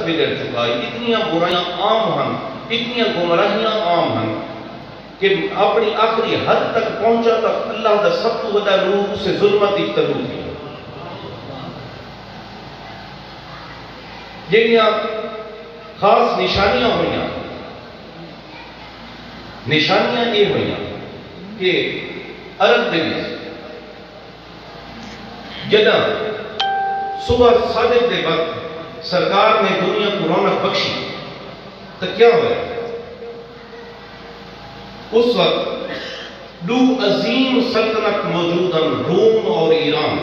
تک بگڑ چکا ہے، اتنی برائیاں عام ہیں، اتنی گمراہیاں عام ہیں کہ اپنی آخری حد تک پہنچا تک اللہ دا سب تو بڑا نور سے ظلمت اختلو تھی۔ جنیاں خاص نشانیاں ہوئیاں، نشانیاں یہ ہوئیاں کہ عرب دے وچ جدہ صبح صادق دے وقت سرکار نے دنیا کو رونق بخشی تو کیا ہوا؟ اس وقت دو عظیم سلطنت موجود ہیں، روم اور ایران۔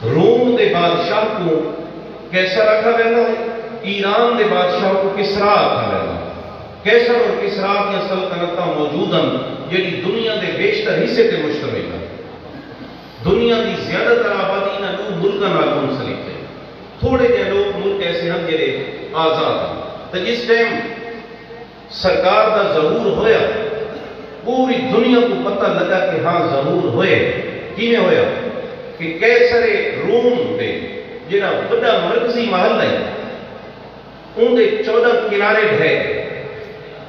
روم دے بادشاہ کو کیسا رکھا گیا ہے؟ ایران دے بادشاہ کو کسرا رکھا گیا ہے۔ کیسر اور کسرا کی سلطنتاں موجود ہیں جڑی دنیا دے بیشتر حصے تے مشتمل ہے۔ دنیا کی زیادہ تر آبادی نہ دو ملکاں نال منسلک ہے، تھوڑے جے لوگ ملک ایسے ہیں جڑے آزاد ہیں۔ تو جس ٹائم سرکار دا ظہور ہویا پوری دنیا کو پتہ لگا کہ ہاں ظہور ہوئے، کیویں ہویا کہ کیسر روم دے جڑا بڑا مرکزی محل ہے ان دے 14 کنارے ڈھے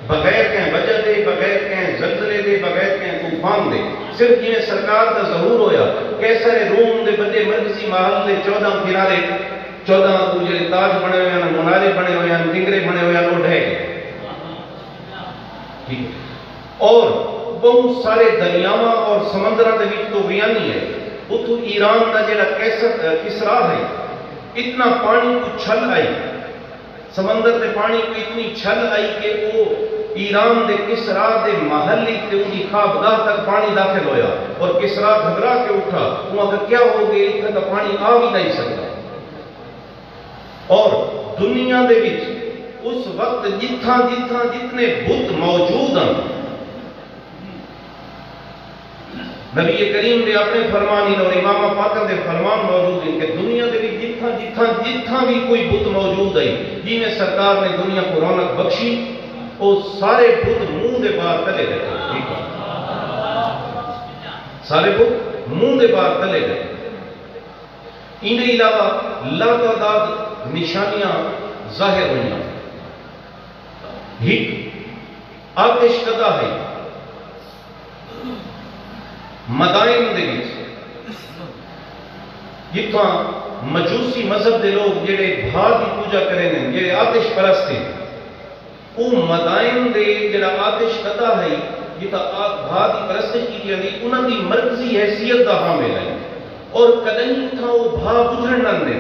بغیر کہیں وجہ دے، بغیر کہیں زلزلے دے، بغیر کہیں طوفان دے، صرف جنہیں سرکار دا ظہور ہویا کیسر روم دے بڑے مرکزی محل دے 14 کنارے، 14 دوجے تاج بنے ہوئے ہیں، منارے بنے ہوئے ہیں، کنگرے بنے ہوئے ہیں، وہ ڈھے گئے۔ اور بہت سارے دریاواں اور سمندراں دے وچ تو بیانی ہے، اتو ایران دا جڑا کسرا ہے اتنا پانی کو چھل آئی، سمندر دے پانی کو اتنی چھل آئی کہ وہ ایران دے کسرا دے محلی تے ان کی خوابگاہ تک پانی داخل ہویا، اور کسرا گھبرا کے اٹھا، وہاں کا کیا ہو گئے اتنا کا پانی آ بھی نہیں سکتا۔ اور دنیا دے وچ اس وقت جتنے بت موجود ہیں، نبی کریم دے اپنے فرمانی اور امام پاک دے فرمان موجود ہیں کہ دنیا دے بھی جتھاں بھی کوئی بت موجود ہے جی میں سرکار نے دنیا کو رونق بخشی، وہ سارے بت منہ دے باہر تلے گئے، سارے بت منہ دے باہر تلے گئے۔ ان علاوہ لاتعداد نشانیاں ظاہر ہوئیں۔ ایک آتش کدہ ہے مدائن دے وچ، جتھاں مجوسی مذہب دے لوگ جڑے بھاء دی پوجا کرے ہیں، جڑے آتش پرست ہیں، وہ مدائن دے جڑا آتش کدہ ہے جتھاں بھاء دی پرستش کی جاندی انہاں دی مرکزی حیثیت دا حامل ہے، اور کدیں تھا وہ بھاء بجھن نہ دے۔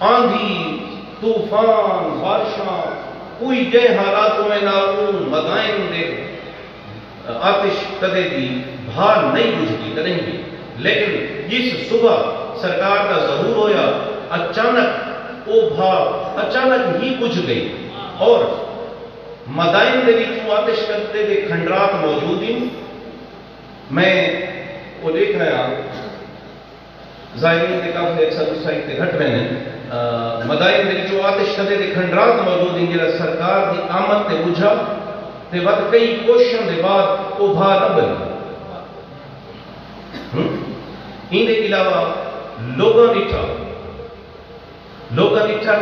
آندھی، طوفان، بارشاں، کوئی جے حالاتوں میں نہ مدائن دے آتش کدے دی بھاء نہیں بجھتی کدیں بھی۔ لیکن جس صبح سرکار کا ظہور ہویا اچانک وہ بھاء اچانک ہی بجھ گئی، اور مدائن دے وچ آتش کدے دے کھنڈرات موجود ہیں۔ میں وہ دیکھ رہا ہوں ظاہرین کے کافی اکثر اس سائٹ تے گھٹ رہے ہیں، مدائن دے وچ آتش کدے دے کھنڈرات موجود ہیں جڑا سرکار دی آمد تے بجھا تے وقت کئی کوششوں دے بعد وہ بھاء نہ بنی۔ ان دے علاوہ لوگاں ڈٹھا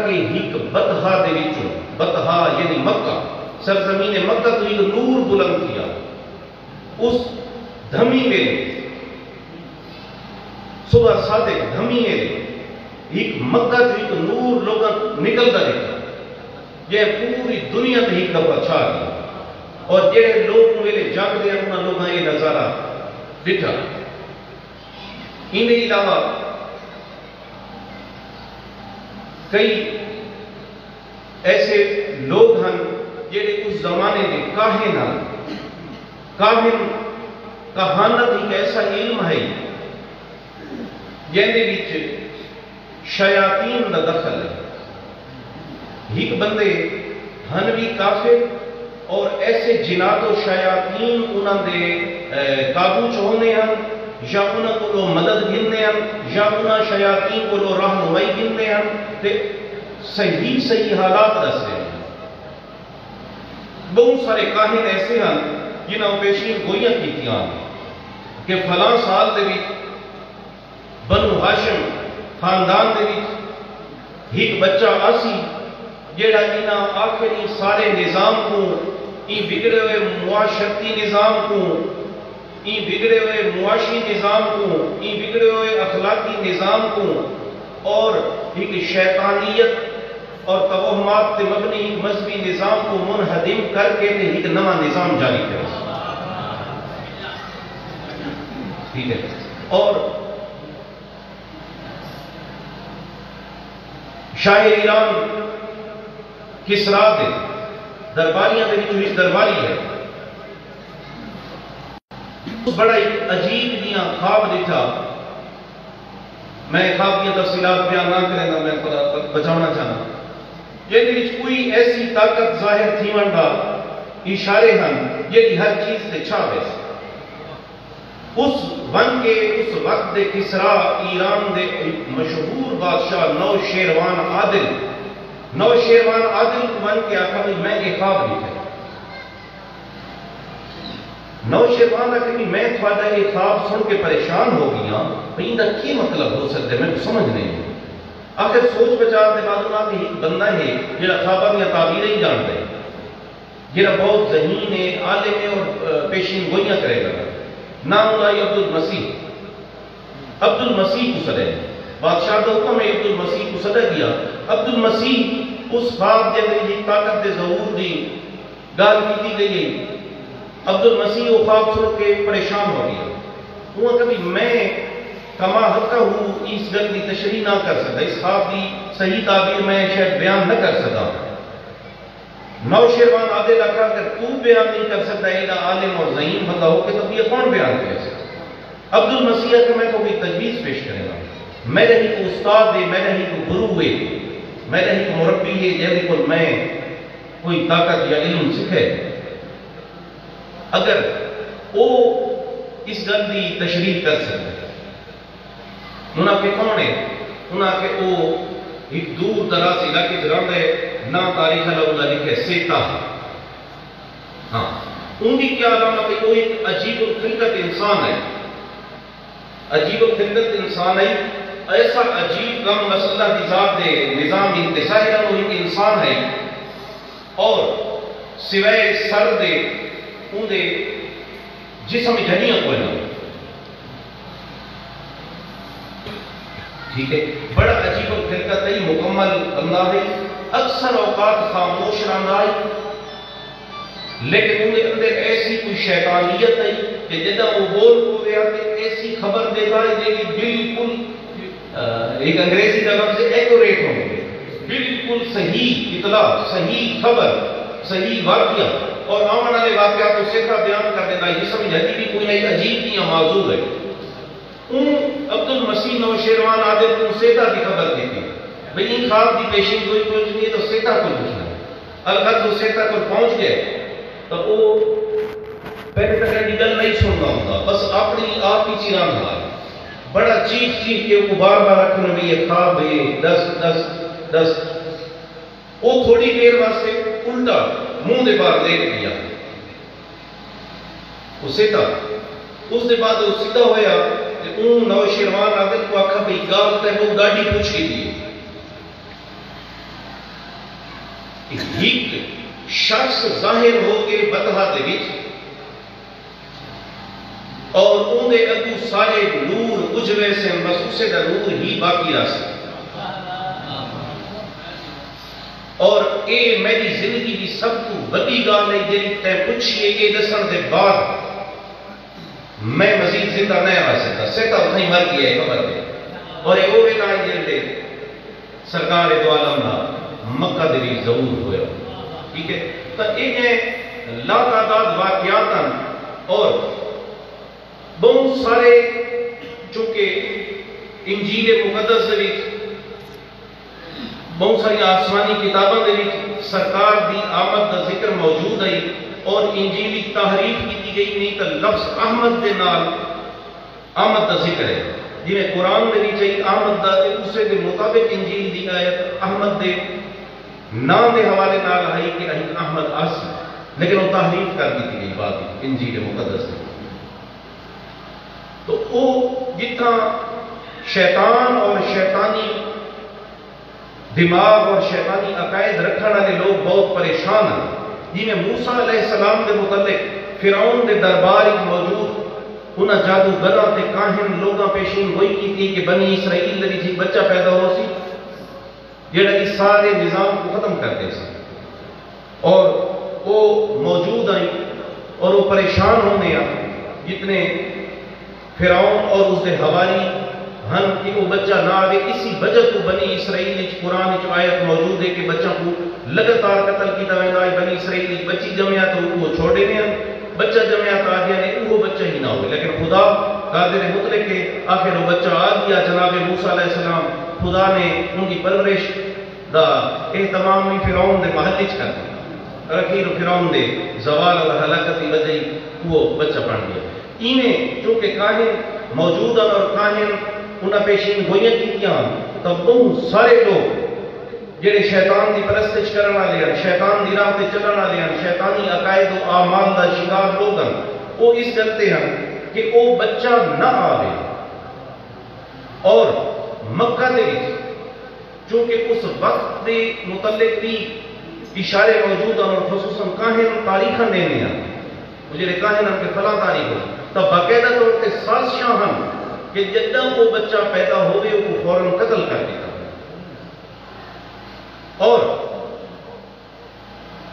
کہ ایک بطحا دے وچوں، بطحا یعنی مکہ، سرزمین مکہ تو ایک نور بلند کیا، اس دھمی میں صبح صادق دھمی میں ایک مکہ تو ایک نور لوگاں نکلتا دیکھا، یہ پوری دنیا تے ایک دفعہ چھا گیا، اور جڑے لوگ ویلے جاگ دے انہاں لوگاں یہ نظارہ ڈٹھا۔ ان کے علاوہ کئی ایسے لوگ ہیں جڑے اس زمانے کے کاہن ہیں۔ کاہن کہانت ایک ایسا علم ہے جن دے وچ شیاطین دا دخل ہے۔ ایک بندے ہن بھی کافر اور ایسے جنات و شیاطین انہاں دے قابو چ ہوندے ہیں، یا انہاں کو مدد گھننے ہیں، یا انہاں شیاطین کو رہنمائی گھننے ہیں تے صحیح حالات دس رہے ہیں۔ بہت سارے کاہن ایسے ہیں جنہاں پیشین گوئیاں کیتیاں کہ فلاں سال دے وچ بنو ہاشم خاندان دے وچ ایک بچہ آسی جیڑا اینا آخری سارے نظام کو این بگڑے ہوئے معاشرتی نظام کو این بگڑے ہوئے معاشی نظام کو این بگڑے ہوئے اخلاقی نظام کو اور ایک شیطانیت اور توہمات تے مبنی ایک مذہبی نظام کو منہدم کر کے ایک نواں نظام جاری کرے ٹھیک ہے اور شاہ ایران کسرا دے درباریاں دے وچ درباری ہے بڑا ایک عجیب دیاں خواب دیکھا میں خواب کی تفصیلات بیان نہ کریں گا میں بچانا چاہنا یہ وچ کوئی ایسی طاقت ظاہر تھی ونڈا اشارے ہن یہ ہر چیز تے چھاوے اس ون کے اس وقت دے کسرا ایران دے مشہور بادشاہ نو شیروان عادل ون کے آقا بھی میں ایک خواب دیکھا نو شیروان کا کہ میں تھوڑا یہ خواب سن کے پریشان ہو گیا بھئی ان کا کی مطلب ہو سکتا ہے میں سمجھ نہیں آخر سوچ بچار دے معلومات ایک بندہ ہے جڑا خوابہ میں تعبیریں ہی جانتا ہے جڑا بہت ذہین ہے عالم ہے اور پیشین گوئیاں کرے گا نام اللہ عبد المسیح کو صدر بادشاہ کا حکم ہے عبد المسیح کو صدر کیا عبد المسیح اس خواب کے اندر ایک طاقت دے ظہور دی گال کی گئی ہے عبد المسیح وہ خواب سن کے پریشان ہو گیا وہ کبھی میں کما حقہ ہوں اس گل کی تشریح نہ کر سکتا اس خواب کی صحیح تعبیر میں شاید بیان نہ کر سکتا نو شیروان عادل آقا اگر تو بیان نہیں کر سکتا اینا عالم اور ذہین بندہ ہو کہ تب یہ کون بیان کر سکتا عبد المسیح کہ میں تو کوئی تجویز پیش کرے گا میرے ہی کو استاد ہے میرے ہی کو گرو ہے میرے ہی کو مربی ہے جیسے کو میں کوئی طاقت یا علم سکھے اگر وہ اس گل کی تشریح کر سکتے انہاں کے کون ہے انہاں کے وہ ایک دور دراز علاقے جرام ہے نہ تاریخ اللہ لکھے سیتا ہاں ان کی کیا علامت ہے وہ ایک عجیب الخلقت انسان ہے عجیب الخلقت انسان ہے ایسا عجیب غم مسئلہ کی ذات دے نظام انتظاہی ہے وہ ایک انسان ہے اور سوائے سر دے ان دے جسم جنیاں کوئی نہ ٹھیک ہے بڑا عجیب الخلقت ہے مکمل بندہ ہے اکثر اوقات خاموش رہنا ہے لیکن ان کے اندر ایسی کوئی شیطانیت ہے کہ جدہ وہ بول کو رہا کہ ایسی خبر دیتا ہے جو بالکل ایک انگریزی کا لفظ ایکوریٹ ہوں گے بالکل صحیح اطلاع صحیح خبر صحیح واقعہ اور آمن والے واقعات کو سیدھا بیان کر دیتا ہے یہ سمجھ آتی بھی کوئی نہیں عجیب کی معذور ہے ان عبد المسیح نو شیروان عادل کو سیدھا کی خبر دیتی بھئی ان خواب دی پیشین کوئی پہنچ نہیں تو سیدھا کو پوچھنا الغرض وہ سیدھا کو پہنچ گئے تو وہ پہلے تک ایڈی گل نہیں سننا ہوتا بس اپنی آپ کی چیران ہوا بڑا چیخ کے وہ بار بار رکھنے میں یہ خواب ہے 10 وہ تھوڑی دیر واسطے الٹا منہ دے بار دیکھ دیا وہ سیدھا اس دے بعد وہ سیدھا ہویا اون نو شیروان عادل کو آکھا بھئی گال تے وہ گاڑی پوچھ کے دیئے ایک شخص ظاہر ہو کے بدہا دے وچ اور ان دے اگو سارے نور اجوے سے بس اسے دا نور ہی باقی راستے اور اے میری زندگی کی سب کو بڑی گال ہے جن تے پوچھئے یہ دسن دے بعد میں مزید زندہ نہیں آ سکتا سیتا اتنی مر گیا ہے خبر دے اور ایک وہ بیٹا ہے جن دے سرکار دو عالم نا مکہ دے بھی ضرور ہویا ٹھیک ہے تو انہیں لا تعداد واقعاتا اور بہت سارے چونکہ انجیل مقدس دے بہت ساری آسمانی کتابوں دے سرکار دی آمد دا ذکر موجود ہے اور انجیلی تحریف کی گئی نہیں تو لفظ احمد دے نال آمد دا ذکر ہے جی میں قرآن دے بھی چاہیے آمد دا اسے دے مطابق انجیل دی آیت احمد دے نام دے حوالے نال ہے کہ احمد آسی لیکن وہ تحریف کر دی گئی بات انجیل مقدس دے تو وہ جتنا شیطان اور شیطانی دماغ اور شیطانی عقائد رکھنے والے لوگ بہت پریشان ہیں. جی میں موسیٰ علیہ السلام کے متعلق فرعون کے دربار موجود انہاں جادوگراں تے کاہن لوگاں پیشین گوئی کی تھی کہ بنی اسرائیل لگی تھی بچہ پیدا ہو سی جڑا اس سارے نظام کو ختم کر دے سی. اور وہ موجود ہیں اور وہ پریشان ہونے ہیں جتنے فرعون اور اس کے حواری ہن کہ وہ بچہ نہ آگے. اسی وجہ کو بنی اسرائیل قرآن آیت موجود ہے کہ بچہ کو لگاتار قتل کیتا وینا ہے. بنی اسرائیل بچی جمعیا تو وہ چھوڑے نہیں بچہ جمعیا تو آ گیا نہیں وہ بچہ ہی نہ ہوئے. لیکن خدا قادر مطلق کے آخر وہ بچہ آ گیا. جناب موسیٰ علیہ السلام خدا نے ان کی پرورش دا اہتمام بھی فرعون دے محل کر دیا. اخیر فرعون دے زوال اور ہلاکت کی وجہ وہ بچہ بن گیا. انہیں چونکہ کاہن موجود ہیں اور کاہن انہیں پیشین گوئیاں کیتیاں تو بہت سارے لوگ جڑے شیطان کی پرستش کرنے والے ہیں شیطان دی راہ تے چلن والے ہیں شیطانی عقائد و اعمال دا شکار لوگ ہیں وہ اس کرتے ہیں کہ وہ بچہ نہ آوے. اور مکہ دے چونکہ اس وقت دے متعلق بھی اشارے موجود ہیں اور خصوصاً کاہن تاریخاں دینے ہیں جڑے کاہن ہیں کہ فلاں تاریخ ہو تو باقاعدہ طور پہ سازشاں ہیں کہ جدہ وہ بچہ پیدا ہوئے وہ فوراً قتل کر دیتا. اور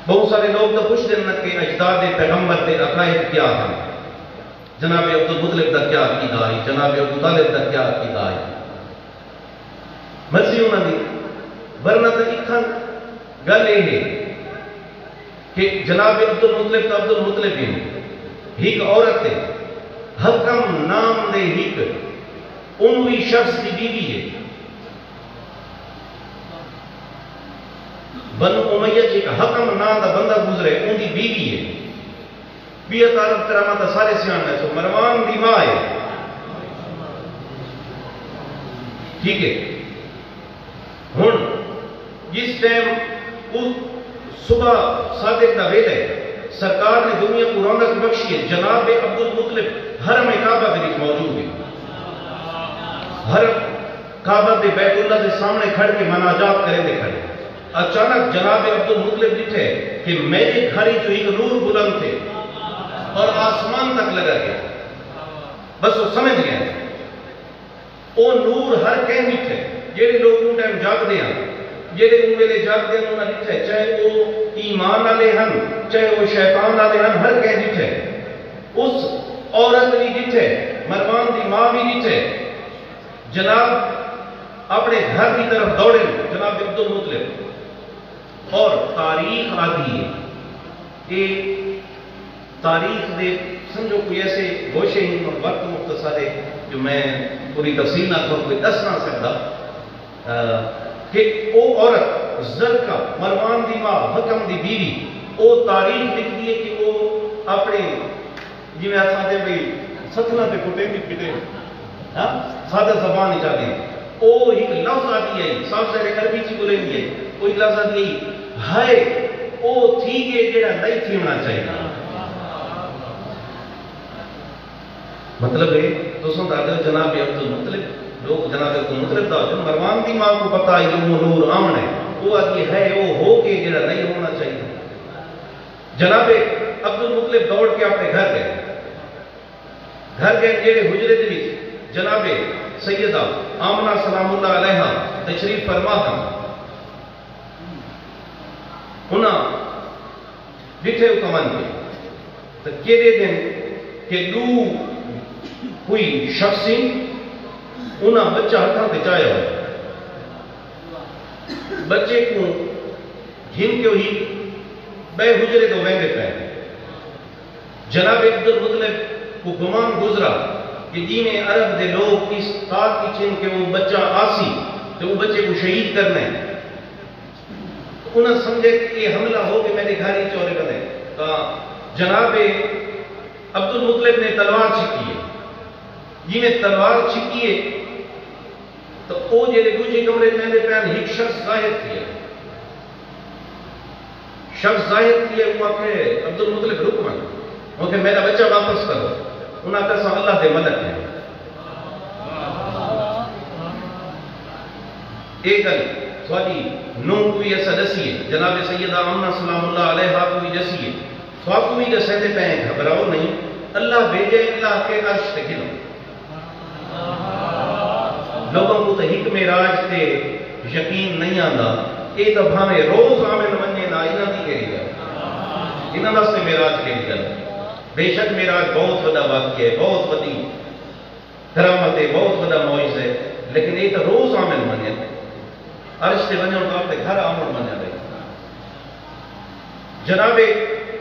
بہت سارے لوگ تو پوچھ دینا کہ اجداد پیغمبر کے عقائد کیا ہیں. جناب عبدالمطلب کا کیا عقیدہ ہے جناب ابو طالب کا کیا عقیدہ ہے مرضی انہوں نے ورنہ تو ایک گل یہ ہے کہ جناب عبدالمطلب ایک عورت ہے حکم نام دے ایک انوی شخص کی بیوی ہے. بنو امیہ ایک حکم نام دا بندہ گزرے ان کی بیوی ہے. بیعت عرب کرامہ دا سارے سیان ہے سو مروان دی ماں ہے. ٹھیک ہے ہن جس ٹائم صبح صادق دا ویل ہے سرکار نے دنیا کو رونق بخشی ہے. جناب عبدالمطلب حرم کعبہ کے موجود ہے. حرم کعبہ دے بیت اللہ کے سامنے کھڑ کے مناجات کریں دے کھڑے. اچانک جناب عبدالمطلب دکھے کہ میرے گھر جو ایک نور بلند تھے اور آسمان تک لگا گیا. بس وہ سمجھ گیا وہ نور ہر کہیں دکھے جیڑے لوگ ان ٹائم جاگ دے ہیں جیڑے ان ویلے جاگ دے انہوں نے دکھے چاہے وہ ایمان والے ہیں چاہے وہ شیطان والے ہیں ہر کہیں دکھے. اس عورت بھی دکھے مروان دی ماں بھی دکھے. جناب اپنے گھر کی طرف دوڑے جناب عبدالمطلب اور تاریخ آدھی ہے کہ تاریخ دے سمجھو کوئی ایسے گوشے ہی اور وقت مختصر ہے جو میں پوری تفصیل نہ کروں کوئی دس نہ سکتا کہ وہ عورت زرکا مروان دی ماں حکم دی بیوی وہ تاریخ لکھتی ہے کہ وہ اپنے جی میں سادے بھائی ستنا پہ کٹے بھی پٹے سادہ زبان چاہتے ہیں وہ ایک لفظ آتی ہے صاحب سے عربی چی بولیں گے وہ ایک لفظ آتی ہے وہ تھی کہ جڑا نہیں تھی ہونا چاہیے. مطلب ہے دوستوں اگر جناب عبدالمطلب لوگ جناب عبدالمطلب دا مروان دی ماں کو پتا ہے جو نور آمن ہے وہ آتی ہے وہ ہو کے جڑا نہیں ہونا چاہیے. جناب عبدالمطلب دوڑ کے اپنے گھر گئے جڑے حجرے دے وچ جناب سیدہ آمنہ سلام اللہ علیہ تشریف فرما ہیں انہاں ڈٹھے اتمن کے تو کیڑے دن کہ دو کوئی شخصی انہاں بچہ ہتھاں تے چایا ہوا بچے کو گھن کے ہوئی بے حجرے تو ویندے پہ. جناب عبدالمطلب کو گمان گزرا کہ جی میں عرب دے لوگ اس بات کی چھن کہ وہ بچہ آسی تو وہ بچے کو شہید کرنا ہے. انہوں نے سمجھے کہ یہ حملہ ہو کہ میرے گھر ہی چورے کرے. جناب عبدالمطلب نے تلوار چھکی ہے جی میں تلوار چھکی ہے تو وہ جیسے دوسرے کمرے میں پہن ایک شخص ظاہر کیا وہ آخر عبدالمطلب رکمن وہ کہ میرا بچہ واپس کرو. انہوں نے کہا اللہ دے مدد ہے ایک گل سوالی نوح بھی ایسا دسیے، جناب سیدہ آمنہ سلام اللہ علیہ کو بھی دسیے، سواکو بھی دسے دے پہیں گھبراؤ نہیں، اللہ بھیجے اللہ کے عرش تے گھنو۔ لوگوں کو تو حکم راج تے یقین نہیں آندا، اے تو بھاوے روز آمن ونجے نا انہاں دی کہی گل، انہاں واسطے معراج کہی گل۔ بے شک معراج بہت بڑا واقعہ ہے، بہت بڑی کرامت ہے، بہت بڑا معجزہ ہے، لیکن یہ تو روز آمن ونجے، عرش سے ونجن تو اپنے گھر آمن ونجا رہے۔ جناب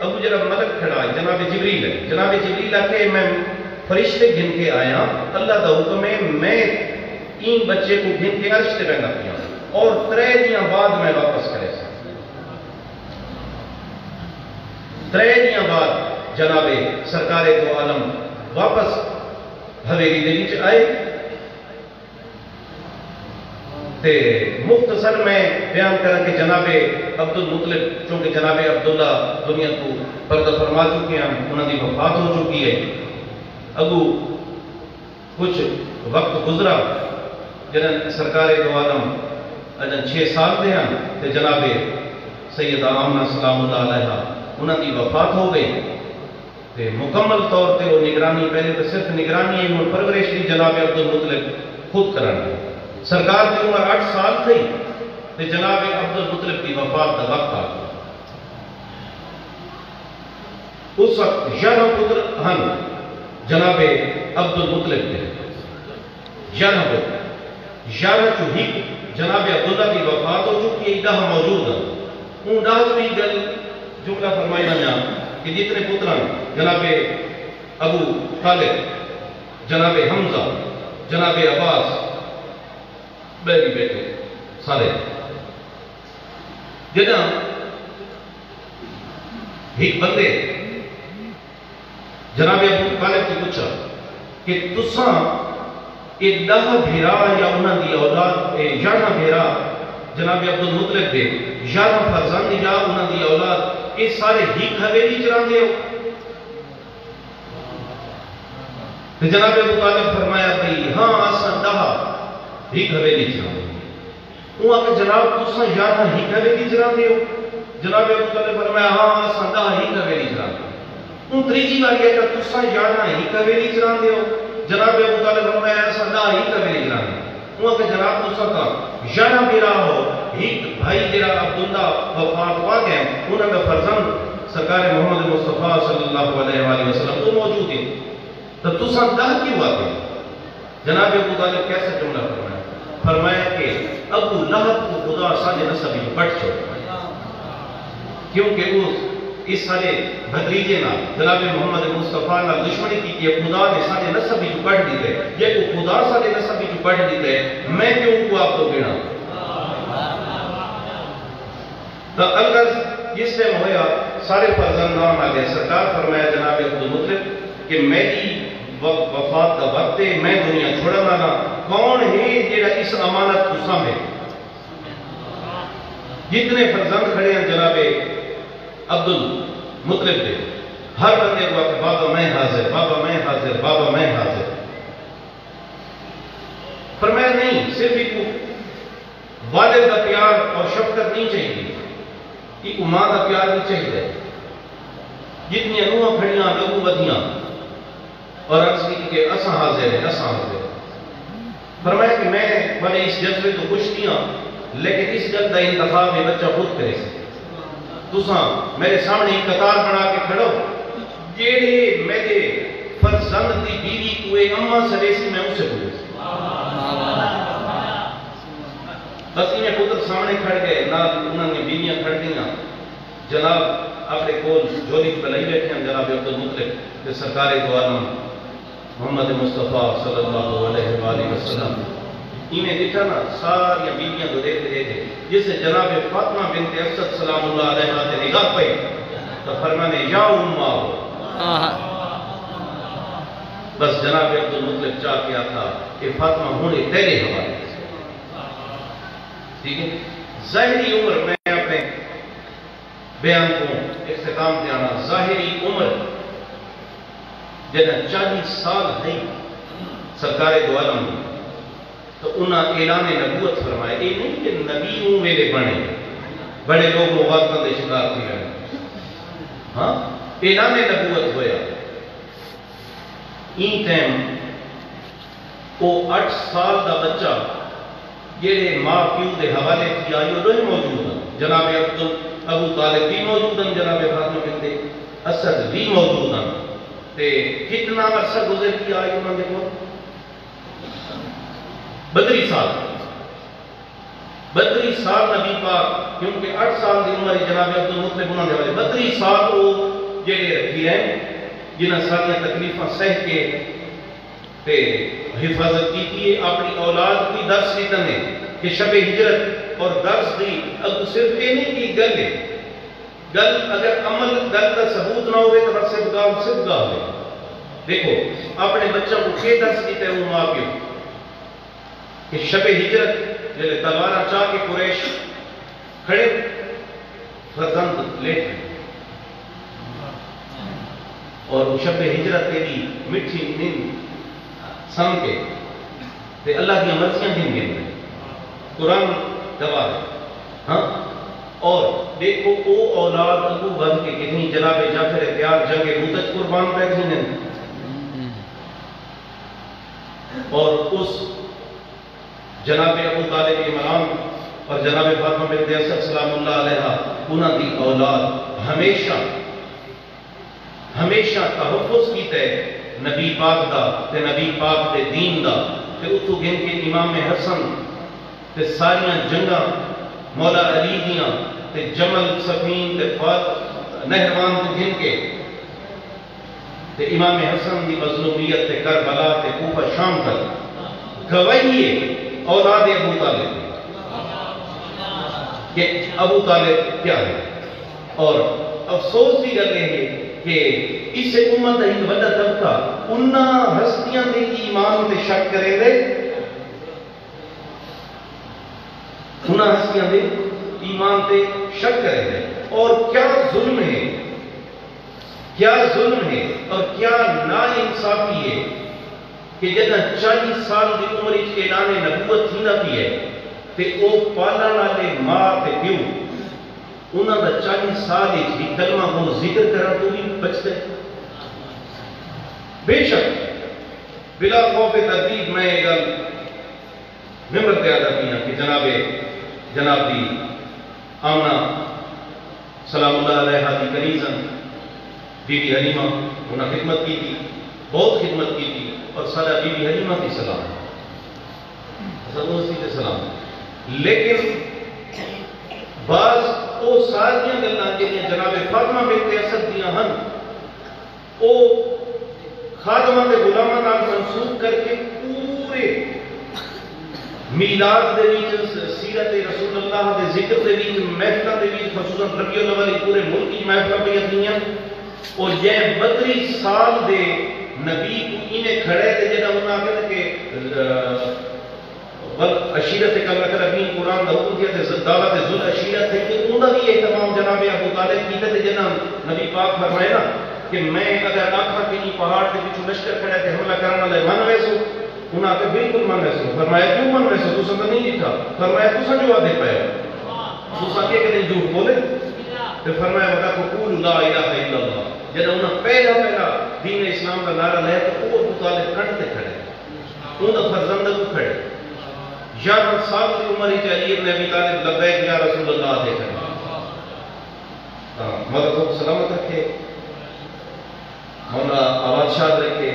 ابو جرب ملک کھڑا ہے، جناب جبریل ہے، جناب جبریل آکے میں فرشتے گھن کے آیا، اللہ دا حکم ہے میں این بچے کو گھن کے عرش سے بہنا کیا اور 3 دیاں بعد میں واپس کرے سا۔ 3 دیاں بعد جناب سرکار دو عالم واپس حویلی دے وچ آئے تے مختصر میں بیان کریں کہ جناب عبد المطلب چونکہ جناب عبداللہ دنیا کو پردہ فرما چکے ہیں، انہوں کی وفات ہو چکی ہے۔ اگو کچھ وقت گزرا جنہیں سرکار دو عالم اجن 6 سال دے ہیں تے جناب سیدہ آمنہ سلام اللہ علیہ انہوں کی وفات ہو گئی تے مکمل طور تے وہ نگرانی پہلے تو صرف نگرانی ہے پرورش دی جناب عبد المطلب خود کرنے۔ سرکار کی عمر 8 سال تھی تے جناب عبد المطلب کی وفات کا وقت آ گیا۔ اس وقت 11 پتر ہن جناب عبد المطلب کے 11 پتر، 11 چو ہی جناب عبداللہ کی وفات ہو چکی ہے، 10 موجود ہیں۔ ان 10 بھی گل جملہ فرمائی نہ کہ جتنے پتران جناب ابو طالب، جناب حمزہ، جناب عباس، بیٹی بیٹے سارے جنا ایک بندے جناب ابو طالب کی پوچھا کہ تساں یہ 10 بھیرا یا انہاں دی اولاد 11 بھیرا جناب عبد المطلب دے 11 فرزند یا انہاں دی اولاد یہ سارے ہیک حویلی چران دے ہو؟ جناب ابو طالب فرمایا بھئی ہاں آسان 10 ہیک حویلی چران دے ہو۔ وہ آکے جناب تساں 11 ہیک حویلی چران دے ہو؟ جناب ابو طالب فرمایا ہاں آسان 10 ہیک حویلی چران دے ہو۔ ان تریجی بار یہ کہ تساں 11 ہیک حویلی چران دے ہو؟ جناب ابو طالب فرمایا آسان 10 ہیک حویلی چران دے ہو۔ وہ آکے جناب تساں کا 11 بھیرا ہو، ایک بھائی جرا عبداللہ وفات پا گئے، انہوں نے فرزند سرکار محمد مصطفیٰ صلی اللہ علیہ وآلہ وسلم تو موجود ہیں، تو تساں 10 کیوں آتے؟ جناب ابو طالب کیسا جملہ فرمایا کہ ابو لہب کو خدا ساجے نسبی بٹ چھوڑا، کیونکہ وہ اس سارے بھتریجے نہ جناب محمد مصطفیٰ نہ دشمنی کی کہ خدا نے ساجے نسبی جو بٹ دیتے، یہ کو خدا ساجے نسبی جو بٹ دیتے، میں کیوں کو آپ کو گنا؟ تو الغرض جس سے ہویا سارے فرزند نام آگئے، سرکار فرمایا جناب عبد المطلب کہ میری وفات کا وقت ہے، میں دنیا چھوڑا لانا، کون ہے جیڑا اس امانت کو سامے؟ جتنے فرزند کھڑے ہیں جناب عبد المطلب دے، ہر بندے کو کہ بابا میں حاضر، بابا میں حاضر، بابا میں حاضر۔ فرمایا نہیں، صرف ایک والد کا پیار اور شفقت نہیں چاہیے، ایک ماں کا پیار نہیں چاہیے، جتنی انوہاں کھڑیاں لوگوں بدیاں اور عرض کی کہ اساں حاضر ہے، اساں حاضر ہے۔ فرمایا کہ میں بڑے اس جذبے تو خوش کیا، لیکن اس جذبہ انتخاب میں بچہ خود کرے سکتے۔ تساں میرے سامنے ایک قطار بنا کے کھڑو، جیڑے میرے فرزند دی بیوی کوئے اماں سریسی میں اسے بولے سی۔ بس انہیں پتر سامنے کھڑ گئے، انہوں نے بیویاں کھڑ گئیں، جناب اپنے کول جولی پلائی بیٹھے ہیں جناب عبد المطلب کہ سرکار دو عالم محمد مصطفیٰ صلی اللہ علیہ وآلہ وسلم انہیں دیکھا نا ساری بیویاں تو دیکھتے رہے تھے، جس سے جناب فاطمہ بنت اسد سلام اللہ علیہ سے نگاہ پہ تو فرمانے یا اماں بس جناب عبد المطلب چاہ کیا تھا کہ فاطمہ ہونے تیرے حوالے سے ٹھیک ہے۔ ظاہری عمر میں اپنے بیان کو اختتام دیانا، ظاہری عمر جنہیں 40 سال ہے سرکار دو عالم تو انہاں اعلان نبوت فرمائے. یہ نہیں کہ نبیوں ویلے بنے بڑے لوگ مواقع دے شکار تھی رہے. ہاں اعلان نبوت ہویا. این ٹائم وہ 8 سال دا بچہ جہے ماں پیو دے حوالے تھی آئی وہ نہیں موجود ہیں. جناب ابو طالب بھی موجود ہیں, جناب فاطمہ بنت اسد بھی موجود ہیں. تے کتنا عرصہ گزر کی آئی انہوں نے کو 32 سال. 32 سال نبی پاک, کیونکہ 8 سال دی عمر جناب عبد المطلب انہوں نے والے 32 سال وہ جہے رکھی رہے جنہاں ساری تکلیفاں سہ کے تے حفاظت کی تھی. اپنی اولاد کی درس دیتا ہے کہ شب ہجرت اور درس دی اب صرف یہ نہیں کی گل ہے. گل اگر عمل گل کا ثبوت نہ ہوئے تو بس صرف گاہ ہوئے. دیکھو اپنے بچوں کو کیا درس دیتا ہے وہ ماں پیو کہ شب ہجرت جلے تلوارہ چاہ کے قریش کھڑے فرزند لیٹ ہیں اور شب ہجرت تیری مٹھی نیند سم کے تے اللہ کی مرضیاں دن گئے ہیں. قرآن گواہ ہے. ہاں اور دیکھو او اولاد ابو بن کے کتنی جناب جعفر تیار جنگ موتج قربان بیٹھی ہیں اور اس جناب ابو طالب امام اور جناب فاطمہ بنت اسد سلام اللہ علیہ انہاں دی اولاد ہمیشہ تحفظ کیتا ہے نبی پاک دا تے نبی پاک دے دین دا. تے اتو گن کے امام حسن تے ساریاں جنگاں مولا علی دیاں تے جمل سفین تے نہروان تو گن کے تے امام حسن دی مظلومیت تے کربلا تے کوفہ شام تک گواہی ہے اولاد ابو طالب کہ ابو طالب کیا ہے. اور افسوس کی گل ہے کہ اس امت ایک بڑا طبقہ انہاں ہستیاں دے ایمان تے شک کرے دے, انہاں ہستیاں دے ایمان تے شک کرے دے. اور کیا ظلم ہے, کیا ظلم ہے اور کیا ناانصافی ہے کہ جدہ 40 سال دی عمر وچ اعلان نبوت تھیندا پئی ہے تے او پالن والے ماں تے پیو انہاں دا 40 سال بھی کلمہ کو ذکر کرن تو بھی بچتے. بے شک بلا خوف تردید میں یہ گل ممبر پہ آدھا کیا کہ جناب دی آمنہ سلام اللہ علیہ دی کنیزن بی بی حلیمہ انہاں خدمت کی تھی, بہت خدمت کی تھی. اور سادہ بی بی حلیمہ کی سلام سلام. لیکن بعض وہ ساریاں گلاں جہاں جناب فاطمہ بنت اسد دیاں ہن وہ خادمہ دے غلاماں نال منسوب کر کے پورے میلاد دے وچ سیرت رسول اللہ دے ذکر دے وچ محفلاں دے وچ خصوصاً ربیع الاول پورے ملک وچ محفلاں پہ تھیاں. اور یہ 32 سال دے نبی کو انہیں کھڑے تھے جنہاں انہاں کہتے کہ عشیرت کل اقربین قرآن دا حکم دیا تے دعوت ذل عشیرت ہے کہ انہاں بھی اہتمام جناب ابو طالب کیتے تھے جنہاں نبی پاک فرمائے نا کہ میں اگر آخا کہ پہاڑ کے پیچھے لشکر کھڑا تے حملہ کرنے والے من ویسو انہاں کہ بالکل من ویسو. فرمایا کیوں من ویسو تو سن نہیں لکھا. فرمایا تو سن جواب دے پایا تو سن کے کہیں جھوٹ بولے تے فرمایا وقا کو قول لا الہ الا اللہ. جب انہاں پہلا دین اسلام کا نعرہ لیا تو وہ ابو طالب کنڈ تے کھڑے انہاں فرزند کو کھڑے 11 سال کی عمر ہی علی ابن ابی طالب لبیک یا رسول اللہ دے کر مولا کو سلامت رکھے, مولا آباد شاد رکھے,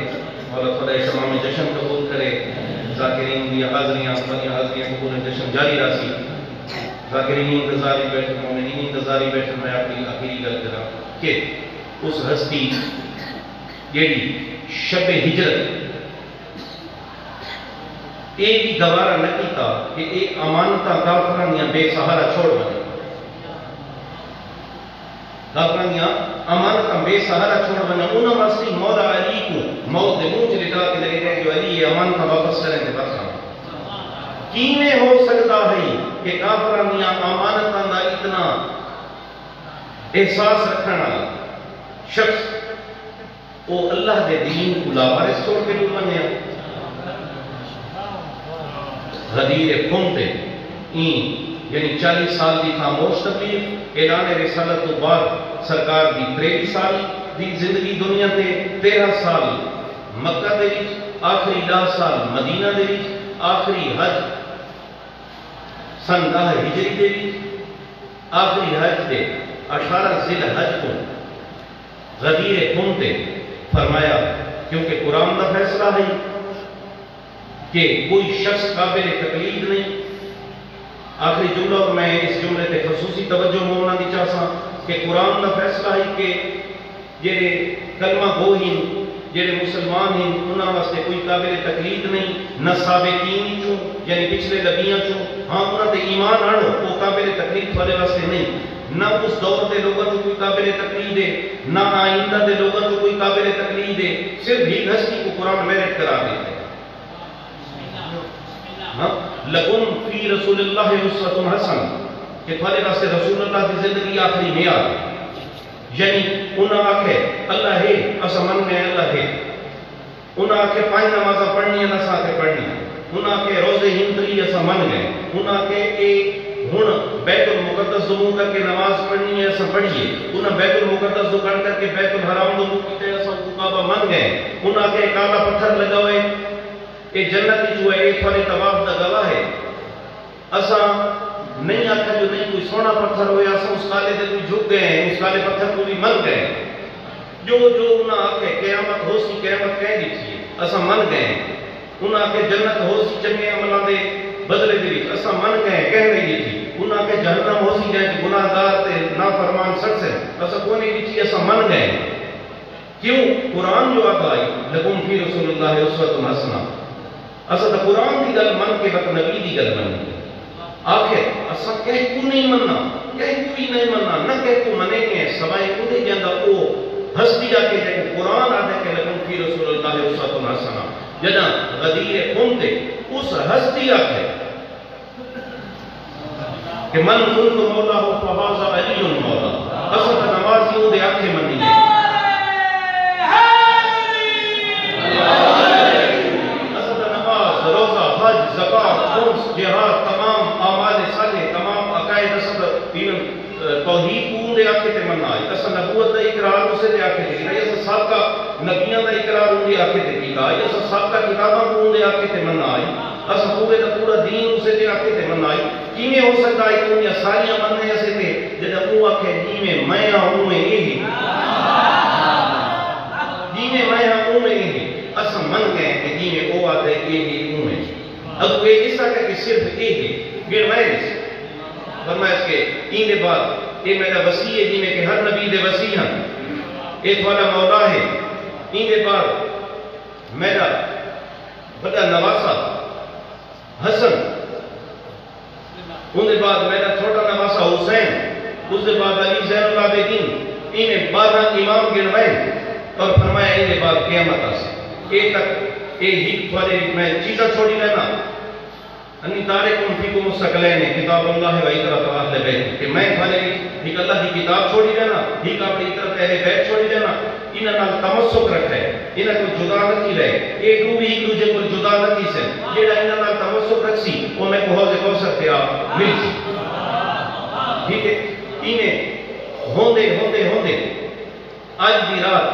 مولا خدا تمام جشن قبول کرے. ذاکرین دی حاضریاں قبول جشن جاری راسی. ذاکرین انتظاری بیٹھے, مومنین انتظاری بیٹھے. میں اپنی آخری گل کرا کہ اس ہستی جیڑی شب ہجرت یہ بھی گوارا نہ کیتا کہ یہ امانتاں کافراں دیاں بے سہارا چھوڑ بنے. کافراں دیاں امانتاں بے سہارا چھوڑ بنے. انہاں واسطے مولا علی کو موت دے منہ چ لٹا کے لے گئے جو علی یہ امانتاں واپس کریں تے بس کیویں ہو سکتا ہے کہ کافراں دیاں امانتاں دا اتنا احساس رکھنے والا شخص وہ اللہ دے دین کو لاوارث چھوڑ کے نہیں بنیا. غدیر کھمتے یعنی 40 سال دی خاموش تبلیغ، اعلان رسالت تو بعد سرکار دی 23 سال دی زندگی دنیا تے، 13 سال مکہ دے وچ، آخری 10 سال مدینہ دے وچ، آخری حج سن 10 ہجری دے وچ، آخری حج دے 18 ذی الحج کو غدیر کھمتے فرمایا، کیونکہ قرآن کا فیصلہ ہے کہ کوئی شخص قابل تقلید نہیں۔ آخری جملہ، اور میں اس جملے تے خصوصی توجہ مومنا دی چاہساں کہ قرآن کا فیصلہ ہے کہ جڑے کلمہ گو ہیں، جڑے مسلمان ہیں، انہاں واسطے کوئی قابل تقلید نہیں، نہ سابقین چوں یعنی پچھلے نبیاں چوں، ہاں انہاں تے ایمان آنو وہ قابل تقلید والے واسطے نہیں، نہ اس دور دے لوگوں کو کوئی قابل تقلید ہے، نہ آئندہ دے لوگوں کو کوئی قابل تقلید ہے، صرف ہی ہستی کو قرآن میرٹ کرا دیتے ہیں۔ لکم فی رسول اللہ اسوۃ حسن، کہ تھوڑے واسطے رسول اللہ کی زندگی آخری معیار ہے، یعنی انہاں آکھے اللہ ہے اسا من گئے اللہ ہے، انہاں آکھے 5 نمازاں پڑھنی ہیں نہ ساتھ پڑھنی ہیں، انہاں آکھے روزے ہندری اسا من گئے، انہاں آکھے ہن بیت المقدس دو کر کے نماز پڑھنی ہے اسا پڑھیے، انہاں بیت المقدس دو کر کے بیت الحرام دو کیتے اسا کعبہ من گئے، انہاں آکھے کالا پتھر لگاوے کہ جنت جو ہے ایک والے طواف دا گواہ ہے، اسا نہیں آکھا جو نہیں کوئی سونا پتھر ہویا، اسا اس کالے دے کوئی جھک گئے ہیں، اس کالے پتھر کو بھی من گئے، جو انہاں آکھے قیامت ہو سی، قیامت کہہ دیکھئے اسا من گئے، انہاں آکھے جنت ہو سی چنگے عملوں دے بدلے دے وچ اسا من گئے کہہ نہیں دیکھی، انہاں آکھے جہنم ہو سی جائے گناہگار تے نافرمان سڑ سے اسا کو نہیں دیکھی، اسا من گئے۔ کیوں؟ قرآن جو آقا آئی لکم فی رسول اللہ اسوۃ حسنہ، اسا تا قرآن دی گل من کے وقت نبی دی گل منی، آخر اسا کہہ کو نہیں مننا، کہہ کوئی نہیں مننا، نہ کہہ کو منے گے سوائے کدے جاندہ او ہستی آکے جائے قرآن آدھے کہ لکم فی رسول اللہ اسوۃ حسنہ، جنا غدیر کھمتے اس ہستی آکے کہ من کنت مولا ہو فہذا علی مولا، اسا تا نمازیوں دے آکے منی ہے، زکات، خمس، جہاد، تمام اعمال صالح، تمام عقائد اصل توحید کو دے آکھے تے مننا ہے، اسا نبوت دا اقرار اسے دے آکھے تے کیتا، اسا سابقہ نبیاں دا اقرار ان دے آکھے تے کیتا، اسا سابقہ کتاباں کو دے آکھے تے مننا ہے، اسا پورے دا پورا دین اسے دے آکھے تے مننا ہے۔ کیویں ہو سکتا ہے کہ انہاں ساریاں مننے اسے تے جڑا او آکھے جویں میں ہوں میں یہ جویں میں ہوں میں یہ، اسا من گئے کہ جویں او آکھے یہ ہوں میں، اب یہ اس طرح کہ صرف یہ ہے گرمائنس فرمائش کے این دے بعد یہ میرا وسیع ہے جی میں کہ ہر نبی دے وسیع ہیں، ایک والا مولا ہے، این دے بعد میرا بڑا نواسا حسن، ان دے بعد میرا چھوٹا نواسا حسین، اس دے بعد علی زین العابدین، این 12 امام گرمائن، اور فرمایا این دے بعد قیامت آسے، ایک تک ایک والے میں چیزیں چھوڑی رہنا، انی تارکم فیکم الثقلین کتاب اللہ و اطرۃ اہل بیت، کہ میں والے ایک اللہ کی کتاب چھوڑی رہنا، ایک اپنی اطرۃ اہل بیت چھوڑی رہنا، انہاں نال تمسک رکھے، انہاں کو جدا نہ کی رہے، ایک بھی ایک دوسرے کو جدا نہ کی سے، جڑا انہاں نال تمسک رکھسی وہ میں کو حوض کوثر تے آپ مل سی، ٹھیک ہے، انہیں ہوندے ہوندے ہوندے آج دی رات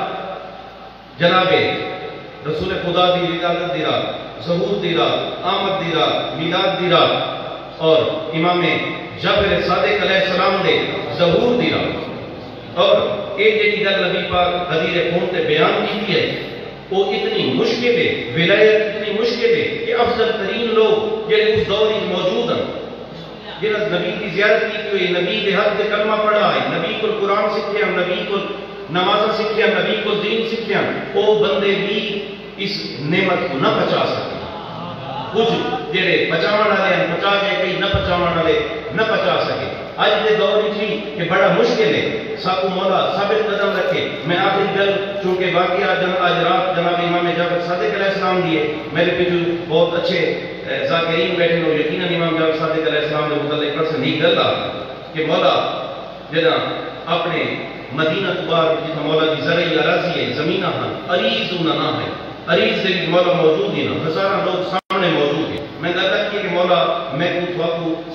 جناب رسول خدا دی ولادت دی رات، ظہور دی رات، آمد دی رات، میلاد دی رات، اور امام جعفر صادق علیہ السلام دے ظہور دی رات، اور ایک جیڑی گل نبی پاک غدیر کھم تے بیان کی ہے، وہ اتنی مشکل ہے، ولایت اتنی مشکل ہے کہ افضل ترین لوگ جڑے اس دور میں موجود ہیں، جنہاں نبی کی زیارت کی ہوئی، نبی دے حق دے کلمہ پڑھا ہے، نبی کو قرآن سکھیا، نبی کو نماز سکھیا، نبی کو دین سکھیا، وہ بندے بھی اس نعمت کو نہ پچا سکے، کچھ جڑے پچاون والے ہیں پچا گئے، کئی نہ پچاون والے نہ پچا سکے۔ آج دے دور تھی کہ بڑا مشکل ہے ساکو مولا ثابت قدم رکھے۔ میں آخری گل چونکہ واقعہ آج رات جناب امام جعفر صادق علیہ السلام دیے، میرے پیچھے بہت اچھے ذاکرین بیٹھے ہو، یقیناً امام جعفر صادق علیہ السلام نے متعلق پر سے نہیں گل آ کہ مولا جنا اپنے مدینہ تبار جتنا مولا کی زرعی اراضی ہے، زمینہ ہاں عریض نہ ہے، عریض سے مولا موجود ہی نہ، ہزارہ لوگ سامنے موجود ہیں۔ میں گل کی کہ مولا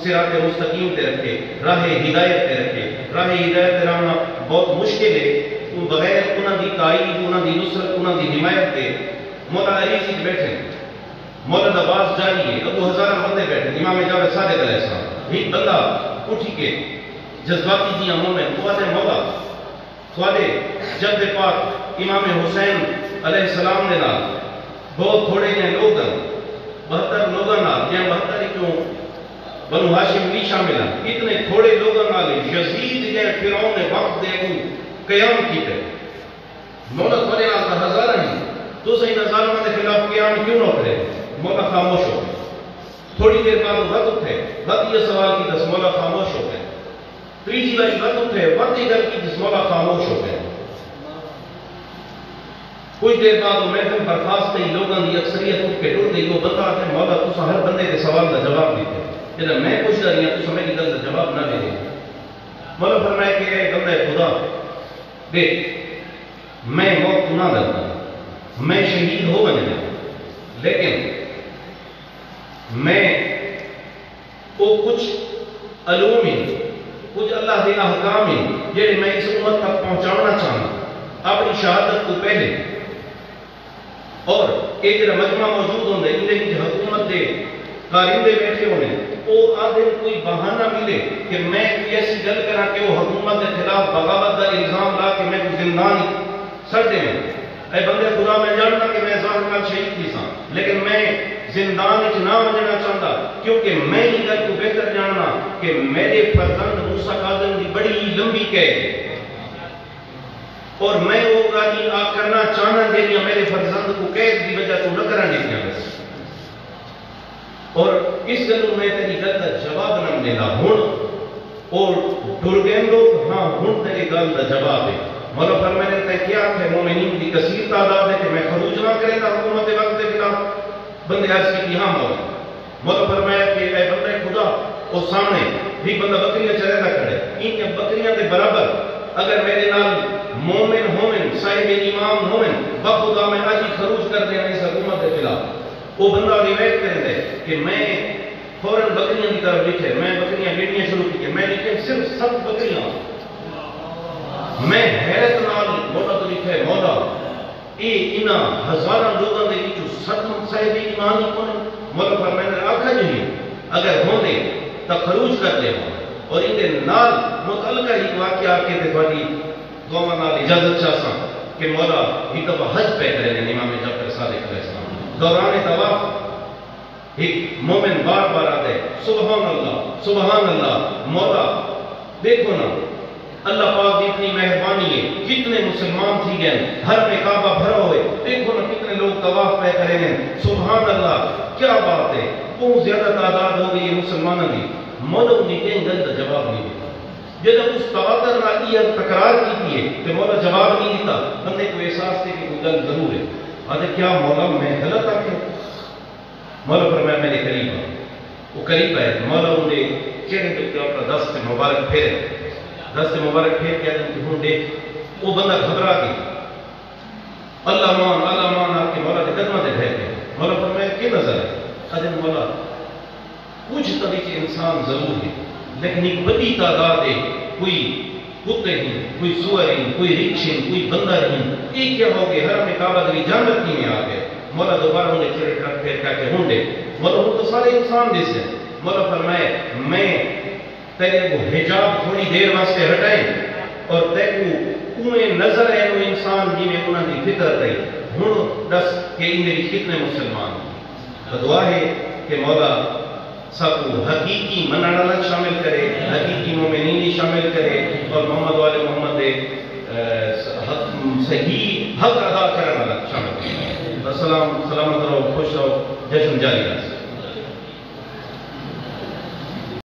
صراط مستقیم تے رکھے، راہ ہدایت تے رکھے۔ راہ ہدایت تے رہنا بہت مشکل ہے، بغیر انہاں دی تائید، انہاں دی نصرت، انہاں دی حمایت کے۔ مولا علی جی بیٹھے، مولا عباس جاری ہے، ابو ہزارہ بندے بیٹھے، امام جعفر صادق علیہ السلام، ایک بندہ اٹھی کے جذباتی جی مومن قوت مولا تھوڑے جد پاک امام حسین علیہ السلام نے نال بہت تھوڑے جہاں لوگ 72 لوگوں نال جہاں 72 کیوں بنو ہاشم بھی شامل ہیں، اتنے تھوڑے لوگوں نال یزید جہاں فرعون نے وقت دے کو قیام کیتے، مولا تھوڑے نال کا ہزارہ نہیں، تو صحیح ظالموں کے خلاف قیام کیوں نہ کرے؟ مولا خاموش ہو گئے۔ تھوڑی دیر بعد وقت اٹھے، وقت یہ سوال کی دس، مولا خاموش ہو گئے۔ تیسری باری وقت اٹھے، وقت یہ گل کی دس، مولا خاموش ہو گئے۔ کچھ دیر بعد وہ محفل برخاست تھی، لوگوں کی اکثریت اٹھ کے ٹر گئی، وہ بندہ آتے مولا تسا ہر بندے کے سوال کا جواب دیتے، جب میں پوچھ رہی ہوں تسا میری گل کا جواب نہ دے۔ مولا فرمایا کہ اے بندہ خدا دیکھ، میں موت نہ ڈرتا، میں شہید ہو بنے، لیکن میں وہ کچھ علوم ہیں، کچھ اللہ کے احکام ہیں جڑے میں اس امت تک پہنچانا چاہتا اپنی شہادت کو پہلے، اور ایک مجمع موجود ہوندے اندے کی حکومت دے کارندے بیٹھے ہونے، وہ آدھے کوئی بہانہ ملے کہ میں ایسی گل کرا کہ وہ حکومت کے خلاف بغاوت کا الزام لا کہ میں کوئی زندان سڑ دے میں، اے بندے خدا میں جاننا کہ میں ظاہر نال شہید تھی سا، لیکن میں زندان وچ نہ وجنا چاہتا، کیونکہ میں یہ گل کو بہتر جاننا کہ میرے فرزند موسیٰ کاظم کی بڑی لمبی قید، اور میں وہ گالی کرنا چاہنا جیڑیاں میرے فرزند کو قید کی وجہ تو نہ کرن دیتیاں بس، اور اس گلوں میں تیری گل کا جواب نہ ملا ہن، اور ڈر گئے لوگ، ہاں ہن تیری گل کا جواب ہے۔ مولا فرمانے نے کیا کہ مومنین کی کثیر تعداد ہے کہ میں خروج نہ کرے گا حکومت وقت کے خلاف، بندے عرض کی ہاں مولا۔ مولا فرمایا کہ اے بندے خدا، اور سامنے بھی بندہ بکریاں چلے نہ کھڑے، ان کے بکریاں کے برابر اگر میرے نال مومن ہومن صاحب ایمان ہومن بخدا میں آج ہی خروج کر دینا اس حکومت کے خلاف، وہ بندہ روایت کریں دے کہ میں فوراً بکریاں کی طرف لکھے، میں بکریاں گھڑنیاں شروع کی، میں لکھے صرف 7 بکریاں، میں حیرت نال مولا تو لکھے مولا اے انہاں ہزاراں لوگوں دے وچوں 7 صاحب ایمان ہی کون؟ مولا فرمایا نے آکھا جی اگر ہوندے تو خروج کر دے، اور ان دے نال متعلقہ ایک واقعہ کے تے تھوڑی دعاواں نال اجازت چاہساں کہ مولا ایک دفعہ حج پہ کرے نے امام جعفر صادق علیہ السلام، دوران طواف ایک مومن بار بار آتے سبحان اللہ سبحان اللہ، مولا دیکھو نا اللہ پاک کی اتنی مہربانی ہے، کتنے مسلمان تھی گئے، ہر میں کعبہ بھرا ہوئے، دیکھو نا کتنے لوگ طواف پہ کریں گے، سبحان اللہ کیا بات ہے، بہت زیادہ تعداد ہو گئی ہے مسلمانوں کی۔ مولا انہیں کہیں گل کا جواب نہیں دیتا، جب اس تواتر نال یہ تکرار کی ہے کہ مولا جواب نہیں دیتا، بندے کو احساس تھے کہ کوئی گل ضرور ہے، آدھے کیا مولا میں غلط آکھے؟ مولا فرمایا میرے قریب ہے، وہ قریب ہے، مولا انہیں چہرے پہ اپنا دست مبارک پھیرے، دست مبارک پھیر کے آدھے ہوں دیکھ، وہ بندہ گھبرا گیا، اللہ مان آپ کے مولا کے قدمہ دے بھیج گئے۔ مولا فرمایا کی نظر ہے؟ آدھے مولا کچھ طریقے انسان ضرور ہے، لیکن ایک بڑی تعداد ہے، کوئی کتے ہیں، کوئی سور ہیں، کوئی رچھ ہیں، کوئی بندہ ہیں، ایک کیا ہو گئے حرم کعبہ دری جانور کی میں آ گئے۔ مولا دوبارہ انہیں چہرے ٹرک پھیر کہا کہ ہوں دے، مولا ہوں تو سارے انسان جیسے۔ مولا فرمائے میں تیرے کو حجاب تھوڑی دیر واسطے ہٹائیں، اور تے کو انہیں نظر ہے وہ انسان جی میں انہوں نے فطرت ہے، ہوں دس کہ انہیں کتنے مسلمان ہیں۔ دعا ہے کہ مولا سب کو حقیقی منانا شامل کرے، حقیقی مومنین شامل کرے، اور محمد والے محمد صحیح حق ادا کرنے والا شامل کرے۔ سلامت رہو، خوش رہو، جشن جاری رہے۔